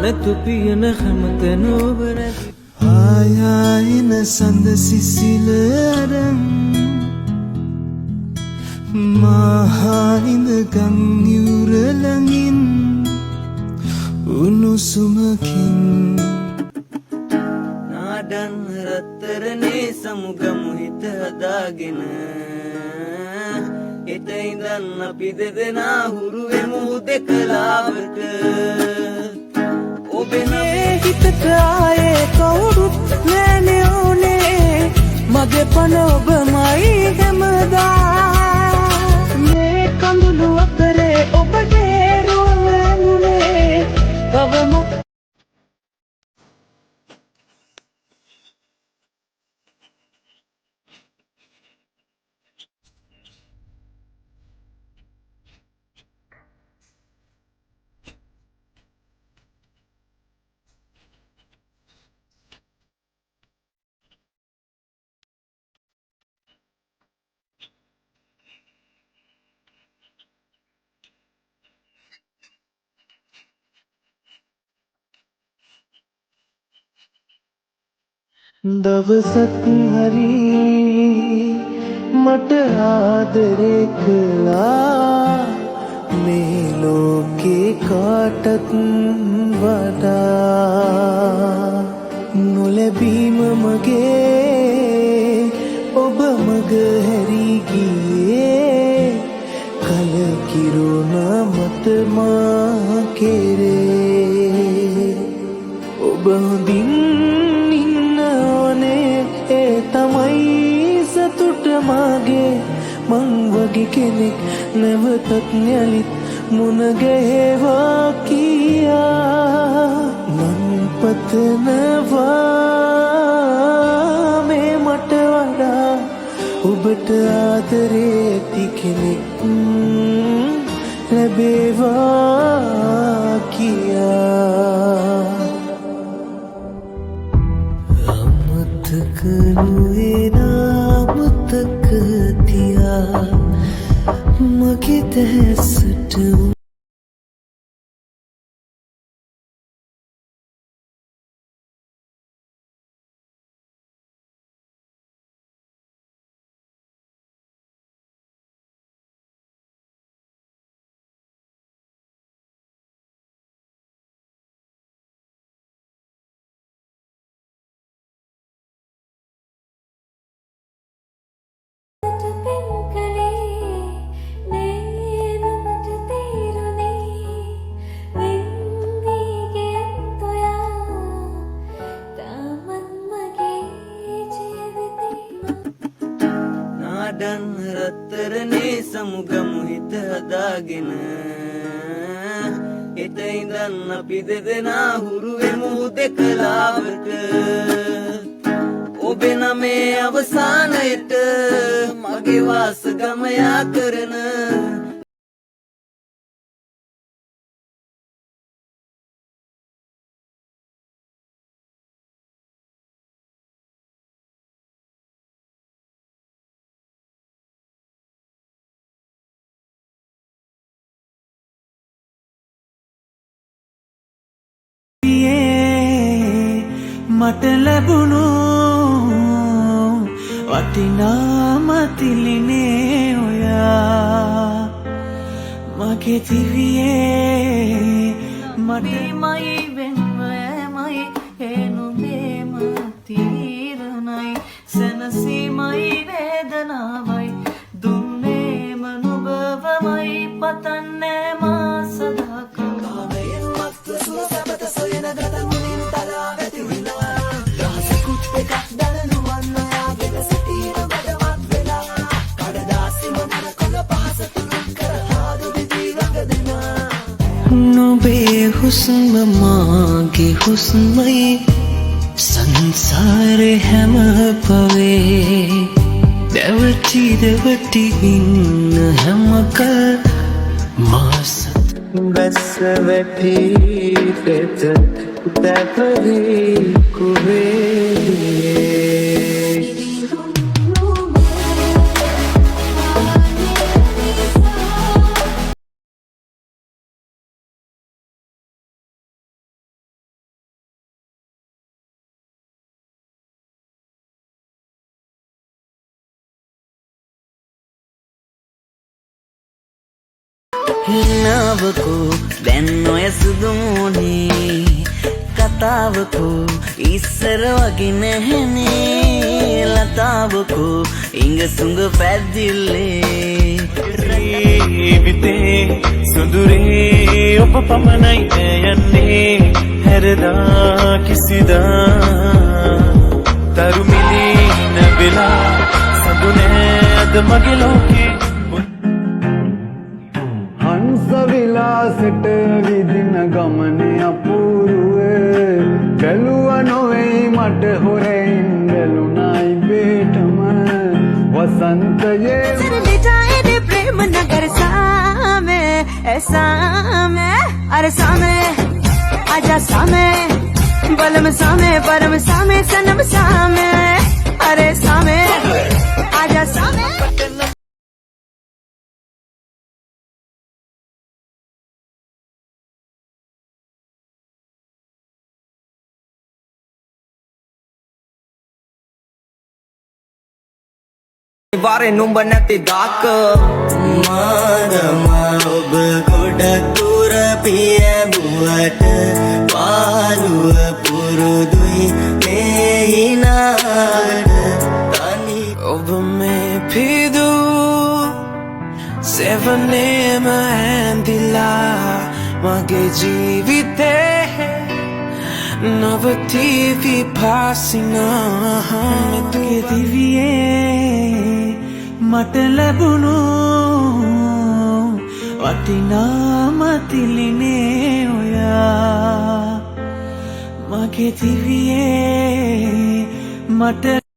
නැතු පියන හැමතැන ඔබ නැති ආයන සඳ සිසිල අරන් මහානිඳ ගම් යුර ළඟින් උණුසුමකින් නාඩන් රත්තරනේ සමුගමු හිත හදාගෙන එත ඉඳන් අපි දෙදෙනා හුරු වෙමු දෙකලාවට ඔබේ හිතට ආයේ කවුරුත් නෑනේ ඕනේ මගේ පන ඔබමයි හැමදා මේ කඳුළු අතරේ ඔබගේ රුවන්වැන්නේ කවම දවසක් හරි මට ආදරේ කළා මේ ලෝකේ කාටත් වඩා නොලැබීම මගේ ඔබ මග හැරී ගියේ කලකිරුණා මට මා කෙරේ ඔබ හොඳින් තමයි සතුට මගේ මං වගේ කෙනෙක් නැවතත් යලිත් මුණ ගැහෙවා කියා මං පතනවා මේ මට වඩා ඔබට ආදරේ ඇති කෙනෙක් ලැබේවා කියා අමතක තියා මගේ දැසට නාඩන් රත්තරනේ සමුගමු හිත හදාගෙන එත ඉඳන් අපි දෙදෙනා හුරු වෙමු දෙකලාවට ඔබේ නමේ අවසානයට මගේ වාසගම යා කරන මට ලැබුණු වටිනාම තිලිනේ ඔයා මගේ දිවියේ මටමයි වෙන්වෑමයි හේනුබේම තීරණයි සැනසීමයි වේදනාවයි දුන්නේම නුබවමයි පතන්නේ මා සදාකල් කාමයෙන් මත්ත සුර සැපත සොයන ගත මුලින් තලා වැතිරිලා රහසකුත් එකක් දැනනුවන්න යාගෙන සිටීම වැඩවත් වෙලා කඩදාසි මොනර කොළ පහස තුරුන් කර හාදු දිදී රඟ දෙනා නුබේ හුස්ම මාගේ හුස්මයි සංසාරේ හැම පවේ දෙවටි ඉන්න හැමකල් මාසත් බැස්ස වැටි පෙත දැපරි කුවේ හිනාවකෝ දැන් ඔය සුදුමුනේ කතාවකෝ ඉස්සර වගේ නැහැනේ ලතාවකෝ ඉංග සුඟ පැද්දිල්ලේ ජීවිතේ සුඳුරේ ඔබ පමණයි යන්නේ හැරදා කිසිදා තරුමිලි නැබිලා සඳුනේ අද මගේ ලෝකේ හංස විලාසෙට විදින ගමනේ අපූරුවේ බැලුව නොවෙයි මට හොරෙන් බැලුණයි බේටම වසන්තයේ मिटाए प्रेम नगर सामे सामे अरे सामे आजा सामे बलम सामे परम सामे सनम सामे अरे सामे आजा सामे वारे नुंब නැති දාක මාදම ඔබ ගොඩ දුර පියඹුවට පාළුව පුරුදුයි මේ හිනාට තනි ඔබ මේ පිදු සෙවනේම ඇඳිලා මගේ ජීවිතේ නවතිවි පාසිනා මගේ දිවියේ මට ලැබුණු වටිනාම තිලිනේ ඔයා මගේ දිවියේ මට